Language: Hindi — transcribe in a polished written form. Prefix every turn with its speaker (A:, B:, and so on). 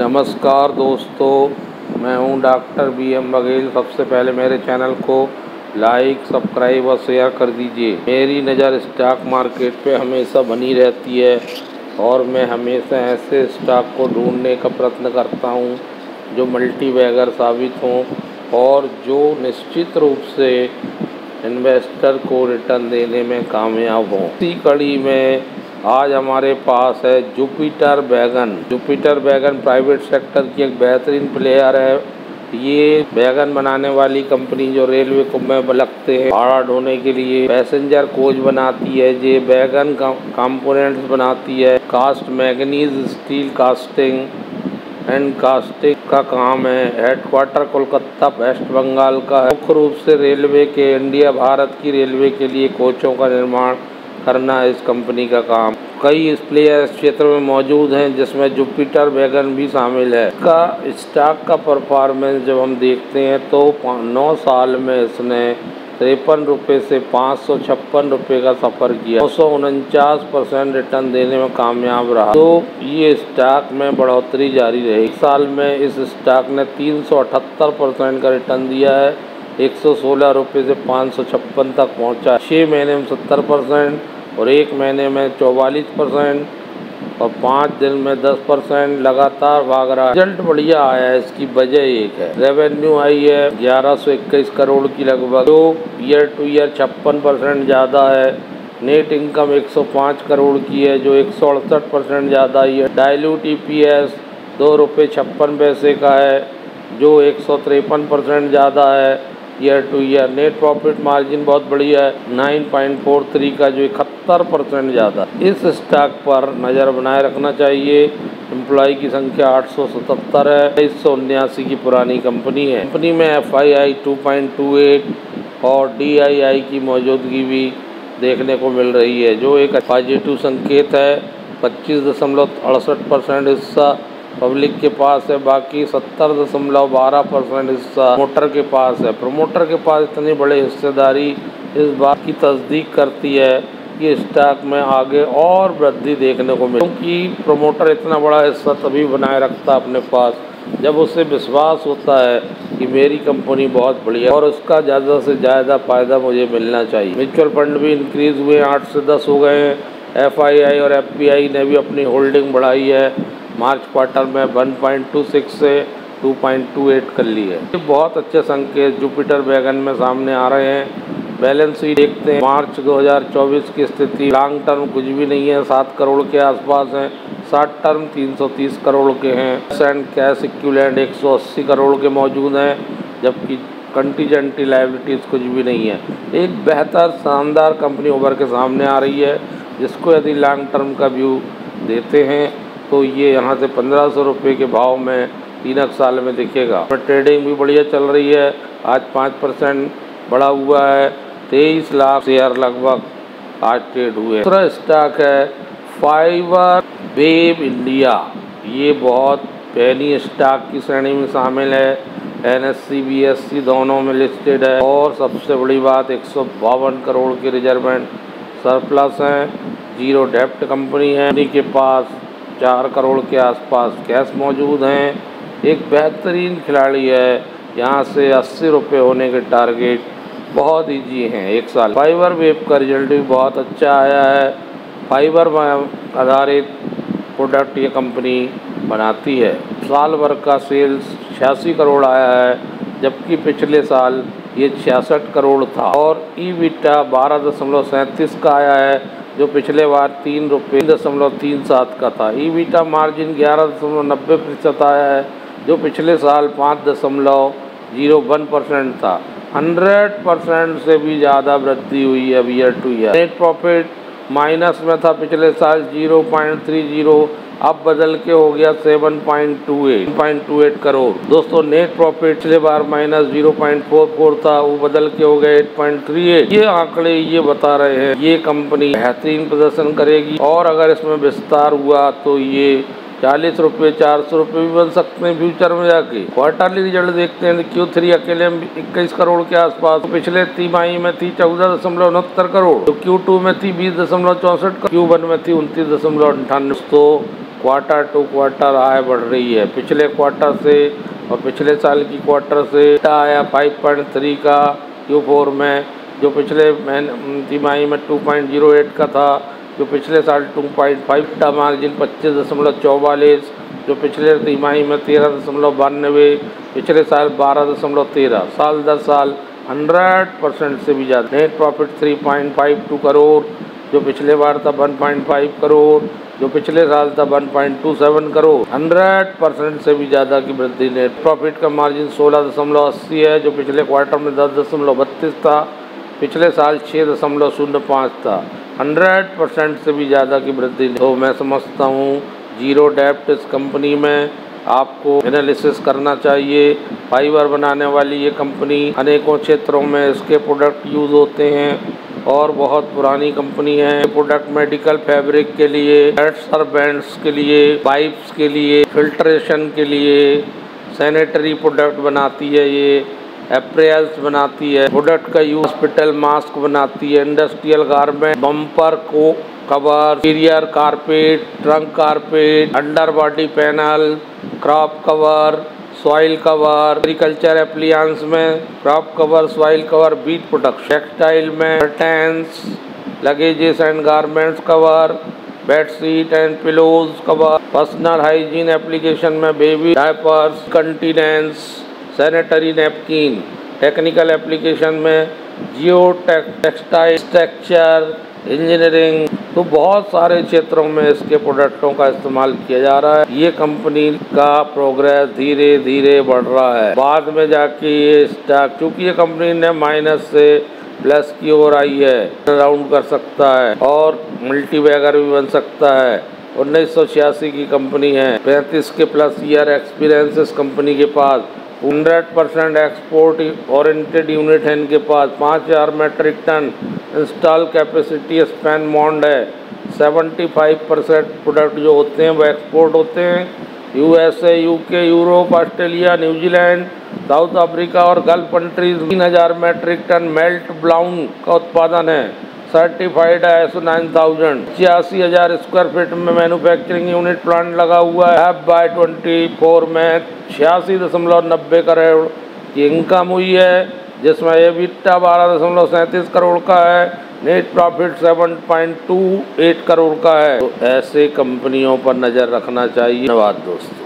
A: नमस्कार दोस्तों, मैं हूं डॉक्टर BM बघेल। सबसे पहले मेरे चैनल को लाइक, सब्सक्राइब और शेयर कर दीजिए। मेरी नज़र स्टॉक मार्केट पे हमेशा बनी रहती है और मैं हमेशा ऐसे स्टॉक को ढूंढने का प्रयत्न करता हूं जो मल्टी बैगर साबित हों और जो निश्चित रूप से इन्वेस्टर को रिटर्न देने में कामयाब हों। इसी कड़ी में आज हमारे पास है Jupiter wagon. Jupiter wagon private sector की एक बेहतरीन प्लेयर है। ये वैगन बनाने वाली कंपनी जो रेलवे को में लगते हैं भाड़ा ढोने के लिए पैसेंजर कोच बनाती है। ये वैगन कंपोनेंट्स बनाती है। Cast manganese steel casting and casting का काम है। हेडक्वार्टर कोलकाता वेस्ट बंगाल का है। मुख्य रूप से रेलवे के भारत की रेलवे के लिए कोचों का निर्माण करना है इस कंपनी का काम। कई प्लेयर इस क्षेत्र में मौजूद हैं जिसमें जुपिटर वैगन भी शामिल है। इसका स्टॉक का परफॉर्मेंस जब हम देखते हैं तो 9 साल में इसने 53 रुपये से 556 रुपये का सफ़र किया। 949% रिटर्न देने में कामयाब रहा, तो ये स्टॉक में बढ़ोतरी जारी रही। एक साल में इस स्टॉक ने 378% का रिटर्न दिया है। 116 रुपये से 556 तक पहुंचा। 6 महीने में 70% और 1 महीने में 44% और 5 दिन में 10% लगातार भाग रहा है। रिजल्ट बढ़िया आया है, इसकी वजह एक है। रेवेन्यू आई है 1121 करोड़ की लगभग, जो ईयर टू ईयर 56% ज़्यादा है। नेट इनकम 105 करोड़ की है जो 168% ज़्यादा ही है। डाइल्यूट EPS 2 रुपये 56 पैसे का है जो 153% ज़्यादा है year two year. Net profit margin बहुत बढ़िया है 9.43 का जो 71% ज़्यादा। इस स्टॉक पर नज़र बनाए रखना चाहिए। एम्प्लॉय की संख्या 877 है। 1979 की पुरानी कंपनी है। कंपनी में FII 2.28 और DII की मौजूदगी भी देखने को मिल रही है जो एक पॉजिटिव संकेत है। 25.68% हिस्सा पब्लिक के पास है, बाकी 70.12% हिस्सा प्रमोटर के पास है। प्रमोटर के पास इतनी बड़ी हिस्सेदारी इस बात की तस्दीक करती है कि स्टॉक में आगे और वृद्धि देखने को मिले, क्योंकि प्रमोटर इतना बड़ा हिस्सा तभी बनाए रखता अपने पास जब उसे विश्वास होता है कि मेरी कंपनी बहुत बढ़िया और उसका ज़्यादा से ज़्यादा फ़ायदा मुझे मिलना चाहिए। म्यूचुअल फंड भी इंक्रीज़ हुए, 8 से 10 हो गए हैं। FII और FPI ने भी अपनी होल्डिंग बढ़ाई है। मार्च क्वार्टर में 1.26 से 2.28 कर ली है। ये बहुत अच्छे संकेत जुपिटर वैगन में सामने आ रहे हैं। बैलेंस शीट देखते हैं। मार्च 2024 की स्थिति लॉन्ग टर्म कुछ भी नहीं है, 7 करोड़ के आसपास हैं। शॉर्ट टर्म 330 करोड़ के हैं। एंड कैश इक्विवेलेंट 180 करोड़ के मौजूद हैं, जबकि कंटीजेंटी लायबिलिटीज़ कुछ भी नहीं है। एक बेहतर शानदार कंपनी उभर के सामने आ रही है जिसको यदि लॉन्ग टर्म का व्यू देते हैं तो ये यहाँ से 1500 रुपये के भाव में 3 साल में दिखेगा। ट्रेडिंग भी बढ़िया चल रही है। आज 5% बढ़ा हुआ है। 23 लाख शेयर लगभग आज ट्रेड हुए। दूसरा स्टॉक है फाइबर वेव इंडिया। ये बहुत पहली स्टॉक की श्रेणी में शामिल है। NSE BSE दोनों में लिस्टेड है और सबसे बड़ी बात 152 करोड़ के रिजर्वेंट सरप्लस हैं। जीरो डेप्ट कंपनी है। कंपनी के पास 4 करोड़ के आसपास कैश मौजूद हैं। एक बेहतरीन खिलाड़ी है। यहाँ से 80 रुपये होने के टारगेट बहुत ईजी हैं 1 साल। फाइबर वेब का रिजल्ट भी बहुत अच्छा आया है। फाइबर आधारित प्रोडक्ट ये कंपनी बनाती है। साल भर का सेल्स 86 करोड़ आया है, जबकि पिछले साल ये 66 करोड़ था और EBITDA 12.37 का आया है जो पिछले बार 3.37 का था। EBITDA मार्जिन 11.90% आया है जो पिछले साल 5.01% था। 100% से भी ज़्यादा वृद्धि हुई है year two year. Net profit minus में था पिछले साल 0.30, अब बदल के हो गया 7.28 करोड़। दोस्तों, नेट प्रॉफिट पिछले बार माइनस 0.44 था, वो बदल के हो गया 8.38। ये आंकड़े ये बता रहे हैं ये कंपनी बेहतरीन प्रदर्शन करेगी और अगर इसमें विस्तार हुआ तो ये 40 रुपये 400 रुपये भी बन सकते हैं फ्यूचर में जाके। क्वार्टरली रिजल्ट देखते हैं तो Q3 अकेले में 21 करोड़ के आसपास, तो पिछले तिमाही में थी 14.69 करोड़, तो Q2 में थी 20.64 करोड़, Q1 में थी 29.98। तो क्वार्टर टू क्वार्टर आय बढ़ रही है। पिछले क्वार्टर से और पिछले साल की क्वार्टर से आया 5.3 का Q4 में, जो पिछले तिमाही में 2.08 का था, जो पिछले साल 2.5 का मार्जिन 25.44, जो पिछले तिमाही में 13.92, पिछले साल 12.13, साल दर साल 100% से भी ज़्यादा। नेट प्रॉफिट 3.52 करोड़, जो पिछले बार था 1.5 करोड़, जो पिछले साल था 1.27 करोड़, 100% से भी ज़्यादा की वृद्धि। नेट प्रॉफिट का मार्जिन 16.80 है, जो पिछले क्वार्टर में 10.32 था, पिछले साल 6.05 था, 100% से भी ज़्यादा की वृद्धि। तो मैं समझता हूँ जीरो डेब्ट इस कंपनी में आपको एनालिसिस करना चाहिए। फाइबर बनाने वाली ये कंपनी, अनेकों क्षेत्रों में इसके प्रोडक्ट यूज़ होते हैं और बहुत पुरानी कंपनी है। प्रोडक्ट मेडिकल फैब्रिक के लिए, सर्वेंट्स के लिए, पाइप्स के लिए, फिल्ट्रेशन के लिए, सैनिटरी प्रोडक्ट बनाती है, ये अप्रेयल्स बनाती है, प्रोडक्ट का यूज हॉस्पिटल मास्क बनाती है, इंडस्ट्रियल गारमेंट, बम्पर को cover, interior carpet, trunk carpet, under body panel, crop cover, soil cover, agriculture appliances में crop cover, soil cover, beet product, textile में curtains, luggages and garments cover, bedsheet and pillows cover, personal hygiene application में baby diapers, continence, sanitary napkin, technical application में जियो टेक्सटाइल, स्ट्रक्चर, इंजीनियरिंग, तो बहुत सारे क्षेत्रों में इसके प्रोडक्टों का इस्तेमाल किया जा रहा है। ये कंपनी का प्रोग्रेस धीरे धीरे बढ़ रहा है। बाद में जाके ये स्टॉक, चूँकि ये कंपनी ने माइनस से प्लस की ओर आई है, राउंड कर सकता है और मल्टीबैगर भी बन सकता है। 1986 की कंपनी है, 35 के प्लस ईयर एक्सपीरियंस इस कंपनी के पास, 100% एक्सपोर्ट ओरिएंटेड यूनिट है इनके पास, 5000 मेट्रिक टन इंस्टॉल कैपेसिटी स्पैन मॉन्ड है, 75% प्रोडक्ट जो होते हैं वो एक्सपोर्ट होते हैं। USA, UK, Europe, Australia, New Zealand, South Africa और Gulf countries. 3000 metric ton melt blown का उत्पादन है, सर्टिफाइड है ISO 9000। 86,000 स्क्वायर फीट में मैन्युफैक्चरिंग यूनिट प्लांट लगा हुआ है। FY24 में 86.90 करोड़ की इनकम हुई है, जिसमें EBITDA 12.37 करोड़ का है, नेट प्रॉफिट 7.28 करोड़ का है। तो ऐसे कंपनियों पर नज़र रखना चाहिए। धन्यवाद दोस्तों।